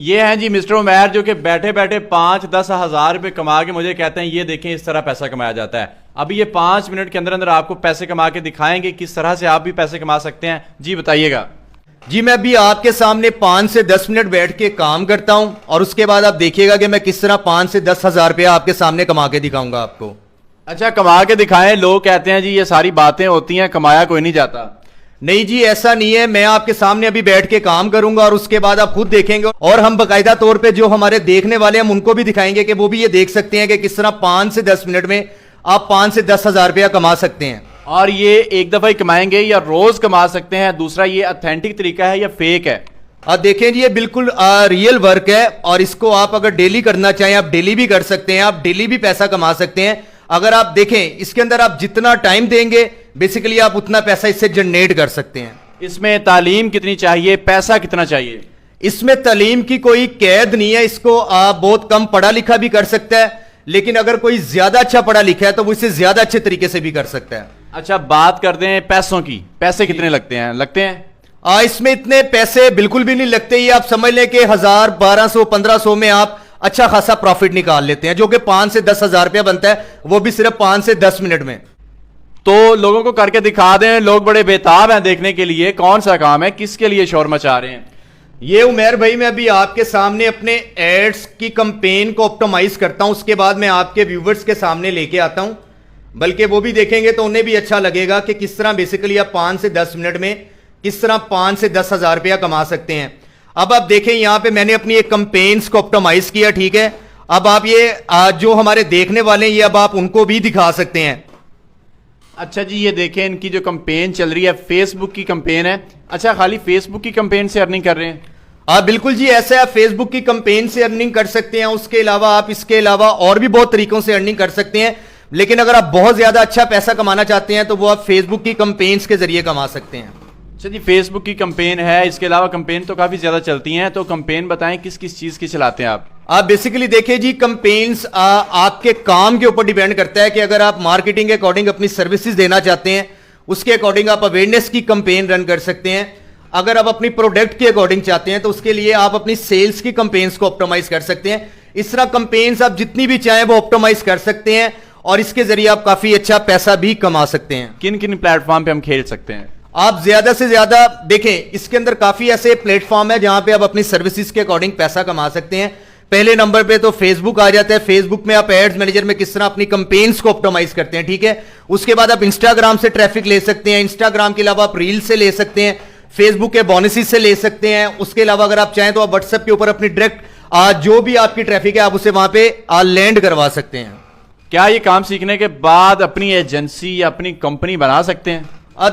یہ ہیں جی مسٹر عمیر جو کہ بیٹھے بیٹھے 5-10 ہزار روپے کما کے مجھے کہتے ہیں یہ دیکھیں اس طرح پیسہ کمایا جاتا ہے. ابھی یہ 5 منٹ کے اندر اندر آپ کو پیسے کما کے دکھائیں گے کس طرح سے آپ بھی پیسے کما سکتے ہیں. جی بتائیے گا. جی میں ابھی آپ کے سامنے 5 سے 10 منٹ بیٹھ کے کام کرتا ہوں اور اس کے بعد آپ دیکھیے گا کہ میں کس طرح 5 سے 10 ہزار روپیہ آپ کے سامنے کما کے دکھاؤں گا آپ کو. اچھا کما کے دکھائیں. لوگ کہتے ہیں جی یہ ساری باتیں ہوتی ہیں کمایا کوئی نہیں جاتا. نہیں جی ایسا نہیں ہے. میں آپ کے سامنے ابھی بیٹھ کے کام کروں گا اور اس کے بعد آپ خود دیکھیں گے اور ہم باقاعدہ طور پہ جو ہمارے دیکھنے والے ہیں ہم ان کو بھی دکھائیں گے کہ وہ بھی یہ دیکھ سکتے ہیں کہ کس طرح 5 سے 10 منٹ میں آپ 5 سے 10 ہزار روپیہ کما سکتے ہیں. اور یہ ایک دفعہ ہی کمائیں گے یا روز کما سکتے ہیں؟ دوسرا یہ اتھینٹک طریقہ ہے یا فیک ہے؟ دیکھیں جی یہ بالکل ریئل ورک ہے اور اس کو آپ اگر ڈیلی کرنا چاہیں آپ ڈیلی بھی کر سکتے ہیں. آپ ڈیلی بھی پیسہ کما سکتے ہیں. اگر آپ دیکھیں اس کے اندر آپ جتنا ٹائم دیں گے بیسیکلی آپ اتنا پیسہ اس سے جنریٹ کر سکتے ہیں. اس میں تعلیم کتنی چاہیے؟ پیسہ کتنا چاہیے؟ اس میں تعلیم کی کوئی قید نہیں ہے. اس کو آپ بہت کم پڑھا لکھا بھی کر سکتا ہے لیکن اگر کوئی زیادہ اچھا پڑھا لکھا ہے تو وہ اسے زیادہ اچھے طریقے سے بھی کر سکتا ہے. اچھا بات کرتے ہیں پیسوں کی. پیسے کتنے لگتے ہیں؟ اس میں اتنے پیسے بالکل بھی نہیں لگتے. یہ آپ سمجھ لیں کہ 1000 1200 1500 میں آپ اچھا خاصا پروفٹ نکال لیتے ہیں جو کہ 5 سے 10 ہزار روپیہ بنتا ہے وہ بھی صرف 5 سے 10 منٹ میں. تو لوگوں کو کر کے دکھا دیں. لوگ بڑے بےتاب ہیں دیکھنے کے لیے. کون سا کام ہے؟ کس کے لیے شور مچا رہے ہیں؟ یہ عمیر بھائی میں ابھی آپ کے سامنے اپنے ایڈز کی کمپین کو آپٹیمائز کرتا ہوں. اس کے بعد میں آپ کے ویورز کے سامنے لے کے آتا ہوں. بلکہ وہ بھی دیکھیں گے تو انہیں بھی اچھا لگے گا کہ کس طرح بیسیکلی آپ 5 سے 10 منٹ میں کس طرح 5 سے 10 ہزار روپیہ کما سکتے ہیں. اب آپ دیکھیں یہاں پہ میں نے اپنی ایک کمپینز کو آپٹیمائز کیا. ٹھیک ہے. اب آپ یہ جو ہمارے دیکھنے والے ہیں یہ اب آپ ان کو بھی دکھا سکتے ہیں. اچھا جی یہ دیکھیں ان کی جو کمپین چل رہی ہے فیس بک کی کمپین ہے. اچھا خالی فیس بک کی کمپین سے ارننگ کر رہے ہیں؟ بالکل جی ایسا ہے. آپ فیس بک کی کمپین سے ارننگ کر سکتے ہیں. اس کے علاوہ آپ اس کے علاوہ اور بھی بہت طریقوں سے ارننگ کر سکتے ہیں لیکن اگر آپ بہت زیادہ اچھا پیسہ کمانا چاہتے ہیں تو وہ آپ فیس بک کی کمپینز کے ذریعے کما سکتے ہیں. اچھا جی فیس بک کی کمپین ہے. اس کے علاوہ کمپین تو کافی زیادہ چلتی ہیں تو کمپین بتائیں کس کس چیز کی چلاتے ہیں آپ بیسیکلی دیکھیں جی کمپینز آپ کے کام کے اوپر ڈیپینڈ کرتا ہے کہ اگر آپ مارکیٹنگ کے اکارڈنگ اپنی سروسز دینا چاہتے ہیں اس کے اکارڈنگ آپ اویئرنیس کی کمپین رن کر سکتے ہیں. اگر آپ اپنی پروڈکٹ کے اکارڈنگ چاہتے ہیں تو اس کے لیے آپ اپنی سیلز کی کمپینز کو آپٹیمائز کر سکتے ہیں. اس طرح کمپینز آپ جتنی بھی چاہیں وہ آپٹیمائز کر سکتے ہیں اور اس کے ذریعے آپ کافی اچھا پیسہ بھی کما سکتے ہیں. کن کن پلیٹ فارم پہ ہم کھیل سکتے ہیں؟ آپ زیادہ سے زیادہ دیکھیں اس کے اندر کافی ایسے پلیٹ فارم ہے جہاں پہ آپ اپنی سروسز کے اکارڈنگ پیسہ کما سکتے ہیں. پہلے نمبر پہ تو فیس بک آ جاتا ہے. فیس بک میں آپ ایڈز مینیجر میں کس طرح اپنی کمپینز کو آپٹیمائز کرتے ہیں. ٹھیک ہے. اس کے بعد آپ انسٹاگرام سے ٹریفک لے سکتے ہیں. انسٹاگرام کے علاوہ آپ ریل سے لے سکتے ہیں. فیس بک کے بونسز سے لے سکتے ہیں. اس کے علاوہ اگر آپ چاہیں تو آپ واٹس ایپ کے اوپر اپنی ڈائریکٹ جو بھی آپ کی ٹریفک ہے آپ اسے وہاں پہ لینڈ کروا سکتے ہیں. کیا یہ کام سیکھنے کے بعد اپنی ایجنسی یا اپنی کمپنی بنا سکتے ہیں؟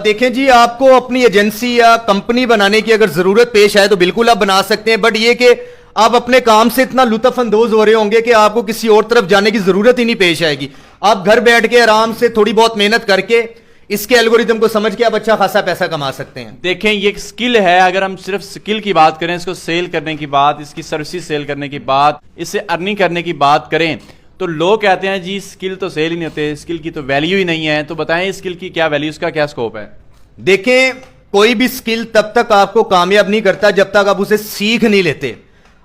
دیکھیں جی آپ کو اپنی ایجنسی یا کمپنی بنانے کی اگر ضرورت پیش آئے تو بالکل آپ بنا سکتے ہیں. بٹ یہ کہ آپ اپنے کام سے اتنا لطف اندوز ہو رہے ہوں گے کہ آپ کو کسی اور طرف جانے کی ضرورت ہی نہیں پیش آئے گی. آپ گھر بیٹھ کے آرام سے تھوڑی بہت محنت کر کے اس کے الگوریتم کو سمجھ کے آپ اچھا خاصا پیسہ کما سکتے ہیں. دیکھیں یہ ایک سکل ہے. اگر ہم صرف سکل کی بات کریں اس کو سیل کرنے کی بات اس کی سروسز سیل کرنے کی بات اس سے ارننگ کرنے کی بات کریں تو لوگ کہتے ہیں جی سکل تو سیل ہی نہیں ہوتے. سکل کی تو ویلیو ہی نہیں ہے. تو بتائیں سکل کی کیا ویلیو اس کا کیا سکوپ ہے؟ دیکھیں کوئی بھی سکل تب تک آپ کو کامیاب نہیں کرتا جب تک آپ اسے سیکھ نہیں لیتے.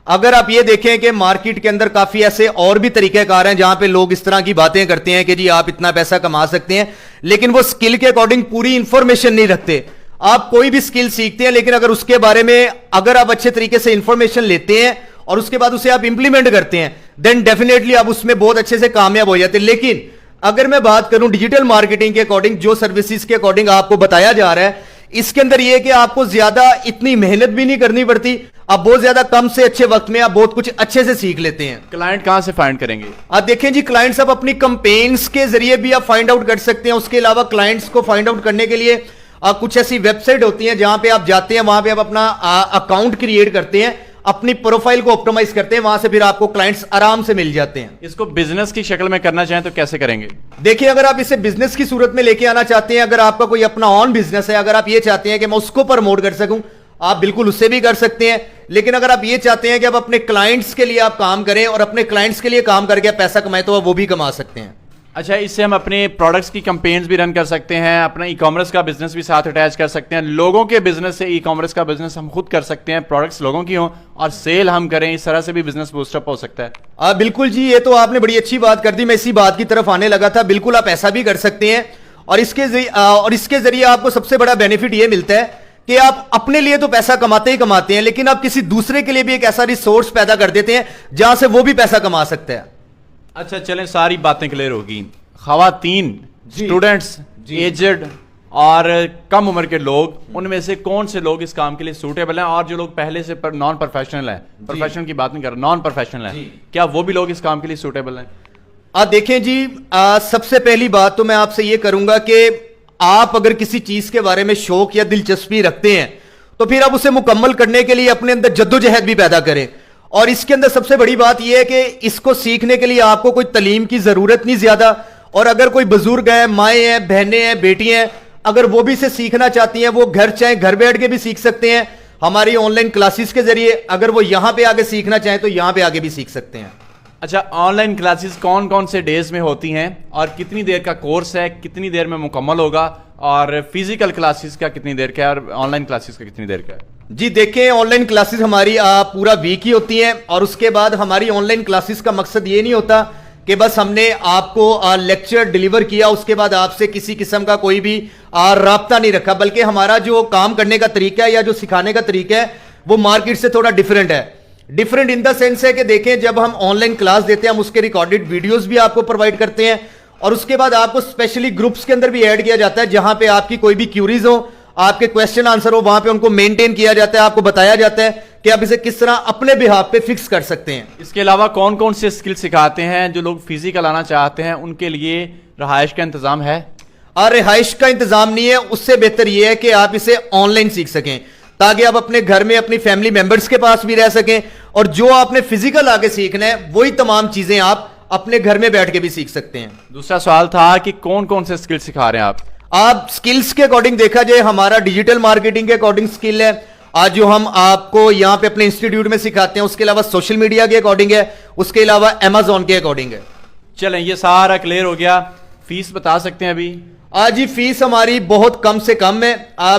اگر آپ یہ دیکھیں کہ مارکیٹ کے اندر کافی ایسے اور بھی طریقہ کار ہیں جہاں پہ لوگ اس طرح کی باتیں کرتے ہیں کہ جی آپ اتنا پیسہ کما سکتے ہیں لیکن وہ سکل کے اکارڈنگ پوری انفارمیشن نہیں رکھتے. آپ کوئی بھی سکل سیکھتے ہیں لیکن اگر اس کے بارے میں اگر آپ اچھے طریقے سے انفارمیشن لیتے ہیں اور اس کے بعد اسے آپ امپلیمنٹ کرتے ہیں دین ڈیفینیٹلی آپ اس میں بہت اچھے سے کامیاب ہو جاتے ہیں. لیکن اگر میں بات کروں ڈیجیٹل مارکیٹنگ کے اکارڈنگ جو سروسز کے اکارڈنگ آپ کو بتایا جا رہا ہے اس کے اندر یہ کہ آپ کو زیادہ اتنی محنت بھی نہیں کرنی پڑتی. آپ بہت زیادہ کم سے اچھے وقت میں آپ بہت کچھ اچھے سے سیکھ لیتے ہیں. کلائنٹ کہاں سے فائنڈ کریں گے؟ آپ دیکھیں جی کلائنٹس آپ اپنی کمپینز کے ذریعے بھی آپ فائنڈ آؤٹ کر سکتے ہیں. اس کے علاوہ کلائنٹس کو فائنڈ آؤٹ کرنے کے لیے کچھ ایسی ویب سائٹ ہوتی ہیں جہاں پہ آپ جاتے ہیں وہاں پہ آپ اپنا اکاؤنٹ کریٹ کرتے ہیں اپنی پروفائل کو آپٹیمائز کرتے ہیں وہاں سے پھر آپ کو کلائنٹس آرام سے مل جاتے ہیں. اس کو بزنس کی شکل میں کرنا چاہیں تو کیسے کریں گے؟ دیکھیں اگر آپ اسے بزنس کی صورت میں لے کے آنا چاہتے ہیں اگر آپ کا کوئی اپنا آن بزنس ہے اگر آپ یہ چاہتے ہیں کہ میں اس کو پروموٹ کر سکوں آپ بالکل اس سے بھی کر سکتے ہیں. لیکن اگر آپ یہ چاہتے ہیں کہ آپ اپنے کلائنٹس کے لیے آپ کام کریں اور اپنے کلائنٹس کے لیے کام کر کے آپ پیسہ کمائیں تو آپ وہ بھی کما سکتے ہیں. اچھا، اس سے ہم اپنے پروڈکٹس کی کمپینز بھی رن کر سکتے ہیں، اپنا ای کامرس کا بزنس بھی ساتھ اٹیچ کر سکتے ہیں، لوگوں کے بزنس سے ای کامرس کا بزنس ہم خود کر سکتے ہیں، پروڈکٹس لوگوں کی ہوں اور سیل ہم کریں، اس طرح سے بھی بزنس بوسٹ اپ ہو سکتا ہے۔ بالکل جی، یہ تو آپ نے بڑی اچھی بات کر دی، میں اسی بات کی طرف آنے لگا تھا۔ بالکل آپ ایسا بھی کر سکتے ہیں، اور اس کے ذریعے آپ کو سب سے بڑا بینیفٹ یہ ملتا ہے کہ آپ اپنے لیے تو پیسہ کماتے ہی کماتے ہیں، لیکن آپ کسی دوسرے کے لیے بھی ایک ایسا ریسورس پیدا کر دیتے ہیں جہاں سے وہ بھی پیسہ کما سکتا ہے۔ اچھا چلیں، ساری باتیں کلیئر ہوگی۔ خواتین، اسٹوڈنٹس، ایجڈ اور کم عمر کے لوگ، ان میں سے کون سے لوگ اس کام کے لیے سوٹیبل ہیں، اور جو لوگ پہلے سے نان پروفیشنل ہیں، پروفیشنل کی بات نہیں کر رہا، نان پروفیشنل ہیں، کیا وہ بھی لوگ اس کام کے لیے سوٹیبل ہیں؟ دیکھیں جی، سب سے پہلی بات تو میں آپ سے یہ کروں گا کہ آپ اگر کسی چیز کے بارے میں شوق یا دلچسپی رکھتے ہیں تو پھر آپ اسے مکمل کرنے کے لیے اپنے اندر جدوجہد بھی پیدا کریں، اور اس کے اندر سب سے بڑی بات یہ ہے کہ اس کو سیکھنے کے لیے آپ کو کوئی تعلیم کی ضرورت نہیں زیادہ، اور اگر کوئی بزرگ ہیں، مائیں ہیں، بہنیں ہیں، بیٹی ہیں، اگر وہ بھی اسے سیکھنا چاہتی ہیں، وہ گھر بیٹھ کے بھی سیکھ سکتے ہیں ہماری آن لائن کلاسز کے ذریعے۔ اگر وہ یہاں پہ آگے سیکھنا چاہیں تو یہاں پہ آگے بھی سیکھ سکتے ہیں۔ اچھا، آن لائن کلاسز کون کون سے ڈیز میں ہوتی ہیں، اور کتنی دیر کا کورس ہے، کتنی دیر میں مکمل ہوگا، اور فزیکل کلاسز کا کتنی دیر کا ہے، اور آن لائن کلاسز کا کتنی دیر کا ہے؟ جی دیکھیں، آن لائن کلاسز ہماری پورا ویک ہی ہوتی ہیں، اور اس کے بعد ہماری آن لائن کلاسز کا مقصد یہ نہیں ہوتا کہ بس ہم نے آپ کو لیکچر ڈیلیور کیا، اس کے بعد آپ سے کسی قسم کا کوئی بھی رابطہ نہیں رکھا، بلکہ ہمارا جو کام کرنے کا طریقہ ہے یا جو سکھانے کا طریقہ ہے وہ مارکیٹ سے تھوڑا ڈیفرنٹ ہے۔ ڈیفرنٹ ان دا سینس ہے کہ دیکھیں، جب ہم آن لائن کلاس دیتے ہیں ہم اس کے ریکارڈڈ ویڈیوز بھی آپ کو پرووائڈ کرتے ہیں، اور اس کے بعد آپ کو اسپیشلی گروپس کے اندر بھی ایڈ کیا جاتا ہے، جہاں پہ آپ کی کوئی بھی کیوریز ہو، آپ کے کویسچن آنسر ہو، وہاں پہ ان کو مینٹین کیا جاتا ہے، آپ کو بتایا جاتا ہے کہ آپ اسے کس طرح اپنے بہاف پہ فکس کر سکتے ہیں۔ اس کے علاوہ کون کون سے اسکل سکھاتے ہیں؟ جو لوگ فزیکل آنا چاہتے ہیں ان کے لیے رہائش کا انتظام ہے؟ اور رہائش کا انتظام نہیں ہے، اس سے بہتر یہ ہے کہ آپ اسے آن لائن سیکھ سکیں، تاکہ آپ اپنے گھر میں اپنی فیملی ممبرز کے پاس بھی رہ سکیں، اور جو آپ نے فزیکل آگے سیکھنا ہے وہی تمام چیزیں آپ اپنے گھر میں بیٹھ کے بھی سیکھ سکتے ہیں۔ دوسرا سوال تھا کہ کون کون سے اسکل سکھا رہے ہیں آپ؟ سکلز کے اکارڈنگ دیکھا جائے، ہمارا ڈیجیٹل مارکیٹنگ کے اکارڈنگ سکل ہے آج جو ہم آپ کو یہاں پہ اپنے انسٹیٹیوٹ میں سکھاتے ہیں، اس کے علاوہ سوشل میڈیا کے اکارڈنگ ہے، اس کے علاوہ Amazon کے اکارڈنگ ہے۔ چلیں، یہ سارا کلیئر ہو گیا، فیس بتا سکتے ہیں ابھی؟ جی، فیس ہماری بہت کم سے کم ہے۔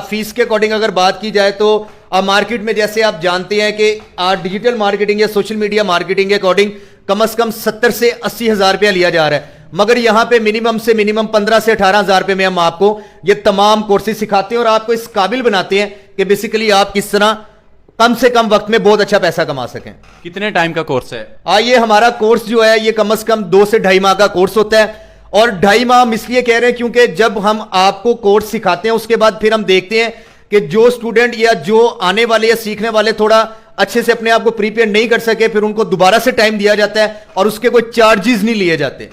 فیس کے اکارڈنگ اگر بات کی جائے تو مارکیٹ میں جیسے آپ جانتے ہیں کہ ڈیجیٹل مارکیٹنگ یا سوشل میڈیا مارکیٹنگ کے اکارڈنگ کم از کم 70 سے 80 ہزار روپیہ لیا جا رہا ہے، مگر یہاں پہ منیمم سے منیمم 15 سے 18 ہزار روپے میں ہم آپ کو یہ تمام کورسز سکھاتے ہیں، اور آپ کو اس قابل بناتے ہیں کہ بیسیکلی آپ کس طرح کم سے کم وقت میں بہت اچھا پیسہ کما سکیں۔ کتنے ٹائم کا کورس ہے؟ یہ ہمارا کورس جو ہے یہ کم از کم 2 سے 2.5 ماہ کا کورس ہوتا ہے، اور 2.5 ماہ ہم اس لیے کہہ رہے ہیں کیونکہ جب ہم آپ کو کورس سکھاتے ہیں اس کے بعد پھر ہم دیکھتے ہیں کہ جو اسٹوڈنٹ یا جو آنے والے یا سیکھنے والے تھوڑا اچھے سے اپنے آپ کو پریپیئر نہیں کر سکے، پھر ان کو دوبارہ سے ٹائم دیا جاتا ہے اور اس کے کوئی چارجز نہیں لیے جاتے۔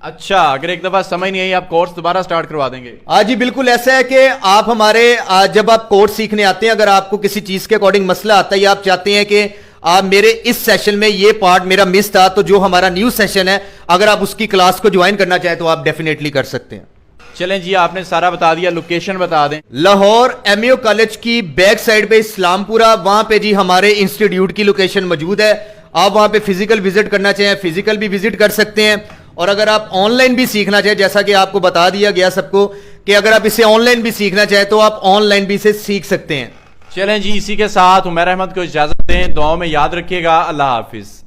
اچھا، اگر ایک دفعہ سمجھ نہیں آئی آپ کورس دوبارہ سٹارٹ کروا دیں گے؟ جی بالکل ایسا ہے کہ آپ ہمارے جب آپ کورس سیکھنے آتے ہیں، اگر آپ کو کسی چیز کے اکارڈنگ مسئلہ آتا ہے یا آپ چاہتے ہیں کہ آپ میرے اس سیشن میں یہ پارٹ میرا مس تھا، تو جو ہمارا نیو سیشن ہے اگر آپ اس کی کلاس کو جوائن کرنا چاہیں تو آپ ڈیفینیٹلی کر سکتے ہیں۔ چلیں جی، آپ نے سارا بتا دیا، لوکیشن بتا دیں۔ لاہور MAO کالج کی بیک سائڈ پہ اسلام پورہ، وہاں پہ جی ہمارے انسٹیٹیوٹ کی لوکیشن موجود ہے۔ آپ وہاں پہ فزیکل وزٹ کرنا چاہیں فزیکل بھی وزٹ کر سکتے ہیں، اور اگر آپ آن لائن بھی سیکھنا چاہیں، جیسا کہ آپ کو بتا دیا گیا سب کو کہ اگر آپ اسے آن لائن بھی سیکھنا چاہیں تو آپ آن لائن بھی اسے سیکھ سکتے ہیں۔ چلیں جی، اسی کے ساتھ عمیر احمد کو اجازت دیں، دعاؤں میں یاد رکھیے گا۔ اللہ حافظ۔